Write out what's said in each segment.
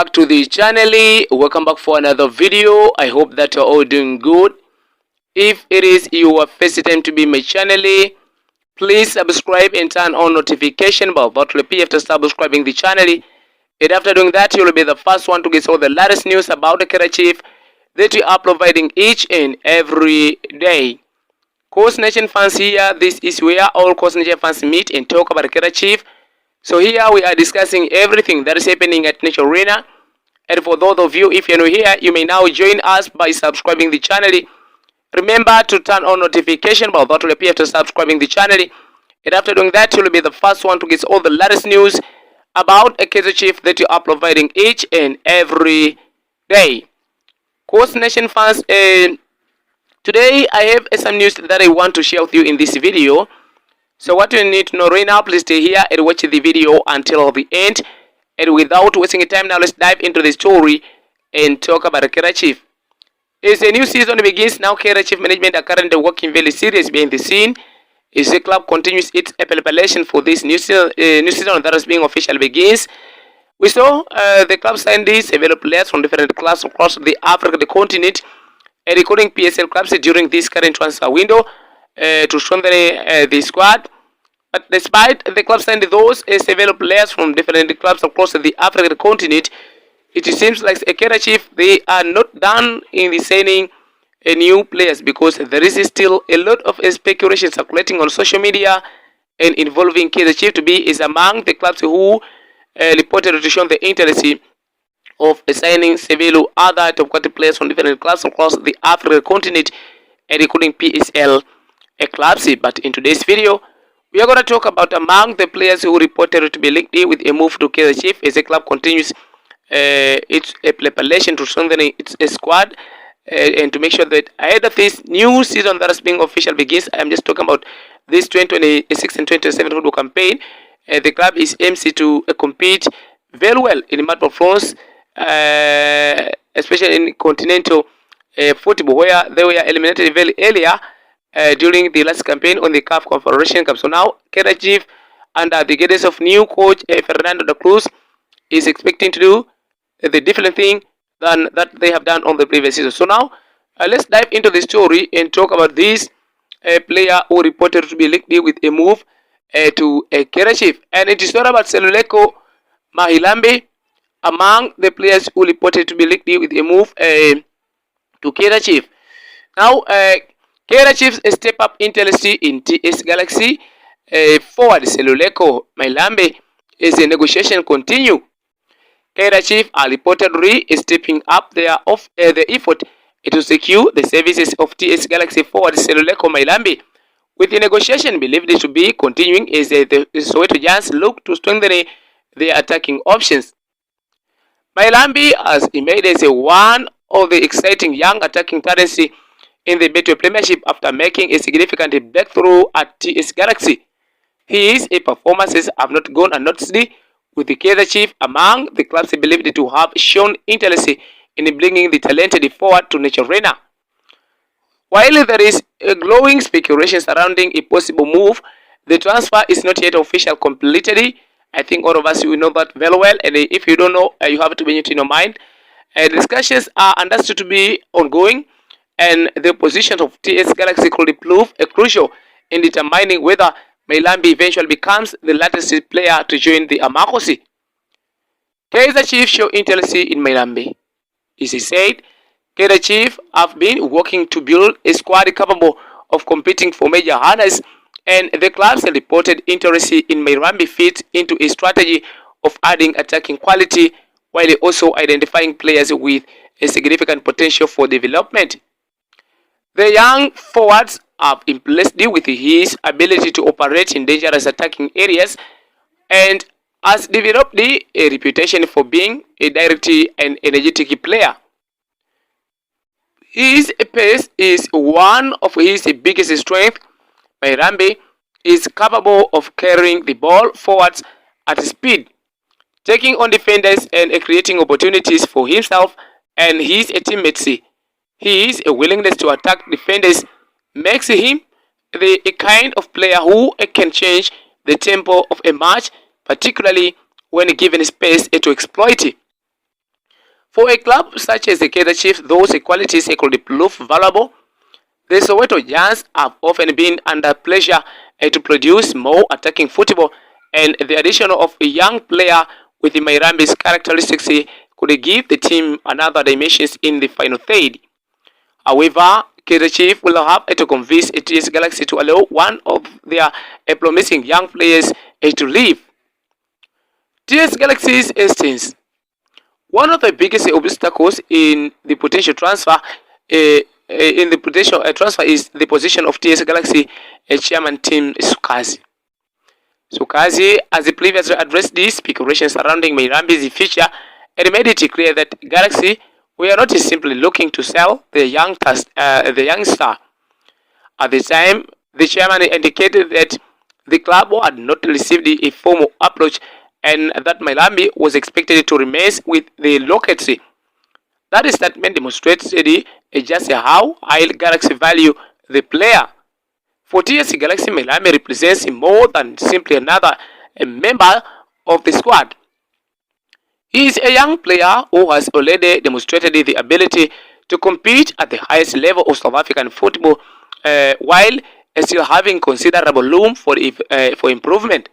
back to the channel. Welcome back for another video. I hope that you're all doing good. If it is your first time to be my channel, please subscribe and turn on notification bell. But repeat, after subscribing the channel, and after doing that, you'll be the first one to get all the latest news about the Kaizer Chiefs that we are providing each and every day. Coast Nation fans, here this is where all Coast Nation fans meet and talk about the Kaizer Chiefs. So here we are discussing everything that is happening at Nature Arena. And for those of you, if you're new here, you may now join us by subscribing the channel. Remember to turn on notification bell that will appear after subscribing the channel. And after doing that, you'll be the first one to get all the latest news about a Kaizer Chiefs that you are providing each and every day. Coast Nation fans, today I have some news that I want to share with you in this video. So what you need to know right now, please stay here and watch the video until the end. And without wasting time, now let's dive into the story and talk about the Kaizer Chiefs. As a new season begins now, Kaizer Chiefs management are currently working very serious behind the scene. As the club continues its preparation for this new season that is being officially begins. We saw the club signed several players from different clubs across the African continent, including PSL clubs during this current transfer window to strengthen the squad. But despite the club signed those several players from different clubs across the African continent, it seems like a Kaizer Chiefs, they are not done in the signing new players, because there is still a lot of speculation circulating on social media and involving Kaizer Chiefs to be is among the clubs who reported to show the interest of signing several other top quality players from different clubs across the African continent, including PSL clubs. But in today's video, we are going to talk about among the players who reported to be linked in with a move to Kaizer Chiefs as the club continues its preparation to strengthen its squad and to make sure that ahead of this new season that is being official begins. I am just talking about this 2026 and 2027 football campaign. The club is aims to compete very well in multiple fronts, especially in continental football, where they were eliminated very earlier during the last campaign on the CAF Confederation Cup. So now Kaizer Chiefs, under the guidance of new coach Fernando da Cruz, is expecting to do the different thing than that they have done on the previous season. So now let's dive into the story and talk about this player who reported to be linked with a move to Kaizer Chiefs. And it is not about Seluleko Mahilambe among the players who reported to be linked with a move to Kaizer Chiefs. Now Kaizer Chiefs step up interest in TS Galaxy forward Seluleko Mahilambe as the negotiation continue. Kaizer Chiefs are reportedly stepping up the effort to secure the services of TS Galaxy forward Seluleko Mahilambe, with the negotiation believed to be continuing as the Soweto Giants look to strengthen their attacking options. Mahilambe has emerged as one of the exciting young attacking talents in the Betway Premiership after making a significant breakthrough at TS Galaxy. His performances have not gone unnoticed, with the Kaizer Chiefs among the clubs believed to have shown interest in bringing the talented forward to Nature Arena. While there is a glowing speculation surrounding a possible move, the transfer is not yet officially completed. I think all of us will know that very well, and if you don't know, you have to bring it in your mind. Discussions are understood to be ongoing, and the position of TS Galaxy could prove crucial in determining whether Mahilambe eventually becomes the latest player to join the Amakosi. Kaizer Chiefs show interest in Mahilambe. As he said, Kaizer Chiefs have been working to build a squad capable of competing for major honors, and the club's reported interest in Mahilambe fits into a strategy of adding attacking quality while also identifying players with a significant potential for development. The young forwards have impressed with his ability to operate in dangerous attacking areas and has developed a reputation for being a direct and energetic player. His pace is one of his biggest strengths. Mahilambe is capable of carrying the ball forwards at speed, taking on defenders and creating opportunities for himself and his teammates. His willingness to attack defenders makes him the kind of player who can change the tempo of a match, particularly when given space to exploit it. For a club such as the Kaizer Chiefs, those qualities could prove valuable. The Soweto Giants have often been under pressure to produce more attacking football, and the addition of a young player with Mairambi's characteristics could give the team another dimension in the final third. However, Kaizer Chiefs will have to convince TS Galaxy to allow one of their promising young players to leave. TS Galaxy's instance. One of the biggest obstacles in the potential transfer transfer is the position of TS Galaxy chairman Tim Sukazi. Sukazi has previously addressed these speculations surrounding Mairambi's future and made it clear that Galaxy were not simply looking to sell the young star. At the time, the chairman indicated that the club had not received a formal approach and that Mairambi was expected to remain with the Rockets. That statement demonstrates just how high Galaxy value the player. For TS Galaxy, Mairambi represents more than simply another member of the squad. He is a young player who has already demonstrated the ability to compete at the highest level of South African football while still having considerable room for improvement.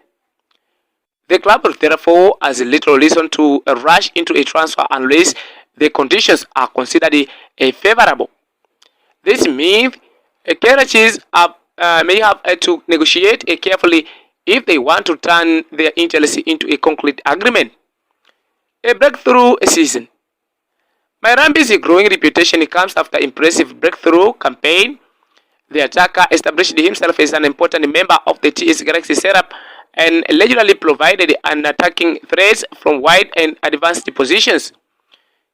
The club therefore has little reason to rush into a transfer unless the conditions are considered favorable. This means Kaizer Chiefs may have to negotiate carefully if they want to turn their interest into a concrete agreement. A breakthrough season. Mairambi's growing reputation comes after impressive breakthrough campaign. The attacker established himself as an important member of the TS Galaxy setup and regularly provided an attacking threats from wide and advanced positions.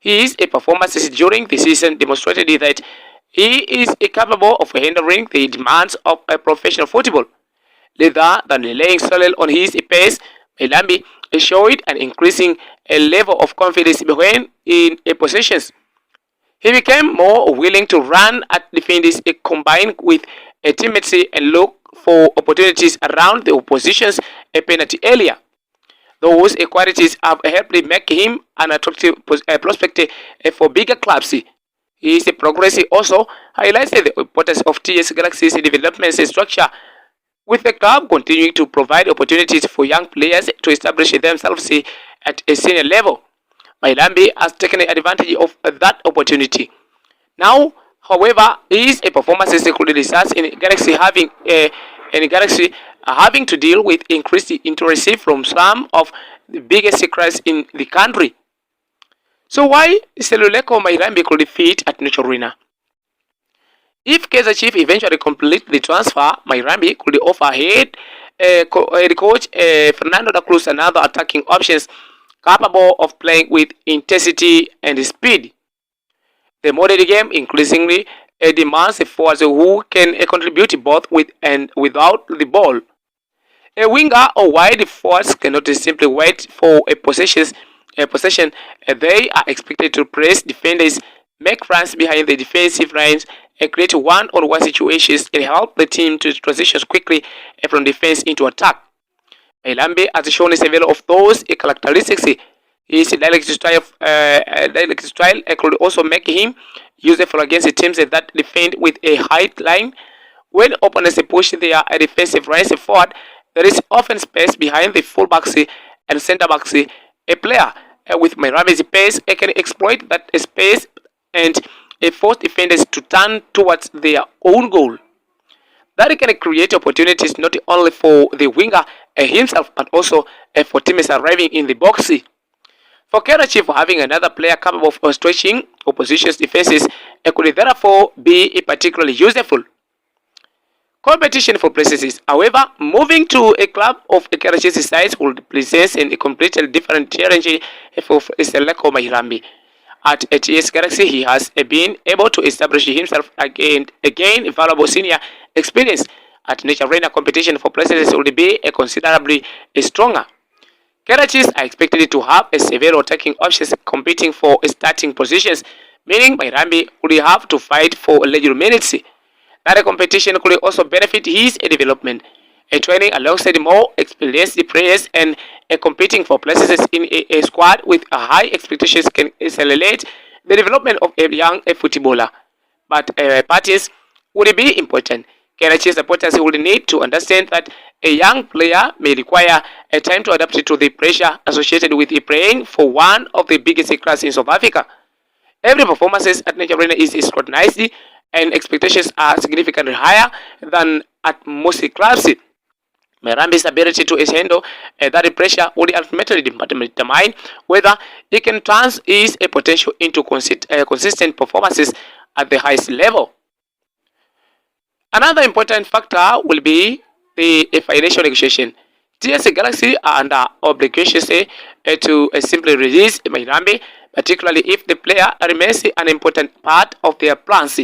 His performances during the season demonstrated that he is capable of handling the demands of a professional football. Rather than relying solely on his pace, Mairambi showed an increasing level of confidence when in possessions. He became more willing to run at defenders combined with teammates and look for opportunities around the opposition's penalty area. Those qualities have helped make him an attractive prospect for bigger clubs. His progress also highlights the importance of TS Galaxy's development structure, with the club continuing to provide opportunities for young players to establish themselves at a senior level. Mairambi has taken advantage of that opportunity. Now, however, his performances could result in Galaxy having to deal with increased interest from some of the biggest clubs in the country. So why Seluleko Mairambi could fit at National Arena? If Kaizer Chiefs eventually complete the transfer, Mairambi could offer head coach Fernando da Cruz another attacking options capable of playing with intensity and speed. The modern game increasingly demands forwards who can contribute both with and without the ball. A winger or wide forwards cannot simply wait for a possession. They are expected to press defenders, make runs behind the defensive lines, and create one-on-one situations and help the team to transition quickly from defense into attack. Mairambi has shown several of those characteristics. His direct style could also make him useful against teams that defend with a high line. When opponents push their defensive lines forward, there is often space behind the fullbacks and centre-backs. A player with Mairambi's pace can exploit that space and force defenders to turn towards their own goal. That can create opportunities not only for the winger himself but also for teams arriving in the box. For Kaizer Chiefs, having another player capable of stretching opposition's defenses could therefore be particularly useful. Competition for places. However, moving to a club of Kaizer Chiefs' size would present a completely different challenge for Seluleko Mairambi. At TS Galaxy, he has been able to establish himself again valuable senior experience. At Nature Arena, competition for places will be considerably stronger. Kaizer Chiefs are expected to have several attacking options competing for starting positions, meaning Mairambi will have to fight for leisure minutes. That competition could also benefit his development. training alongside more experienced players and competing for places in a squad with a high expectations can accelerate the development of a young footballer. But parties would be important. Karachi supporters will need to understand that a young player may require a time to adapt to the pressure associated with playing for one of the biggest clubs in South Africa. Every performance at Nature Arena is scrutinized and expectations are significantly higher than at most clubs. Merambi's ability to handle that pressure will ultimately determine whether he can turn his potential into consistent performances at the highest level. Another important factor will be the financial negotiation. TS Galaxy are under obligations to simply release Mirambi, particularly if the player remains an important part of their plans.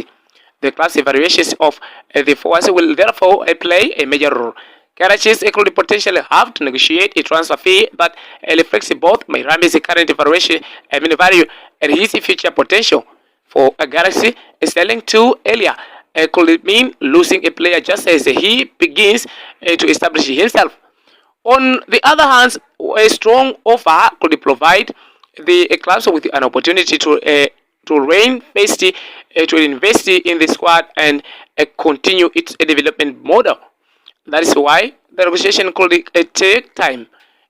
The class evaluations of the forwards will therefore play a major role. Karachi could potentially have to negotiate a transfer fee that reflects both Mirambi's current evaluation value and his future potential. For a Galaxy, selling too earlier could mean losing a player just as he begins to establish himself. On the other hand, a strong offer could provide the clubs with an opportunity to reinvest to invest in the squad and continue its development model. That is why the negotiation could take time.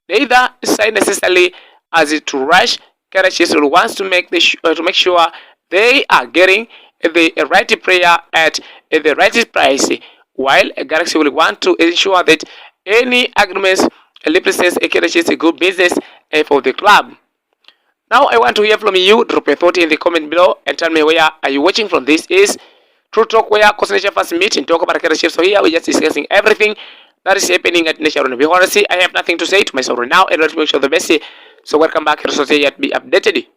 Neither side necessarily as it to rush. Karachi wants to to make sure they are getting the right player at the right price, while Galaxy will want to ensure that any agreements represents a good business for the club. Now I want to hear from you. Drop your thought in the comment below and tell me where are you watching from. This is True Talk, where Costa first meet and talk about Kaizer Chiefs. So here we're just discussing everything that is happening at Nature. Honestly, I have nothing to say to myself right now, and let's make sure the best. So welcome back. Be updated.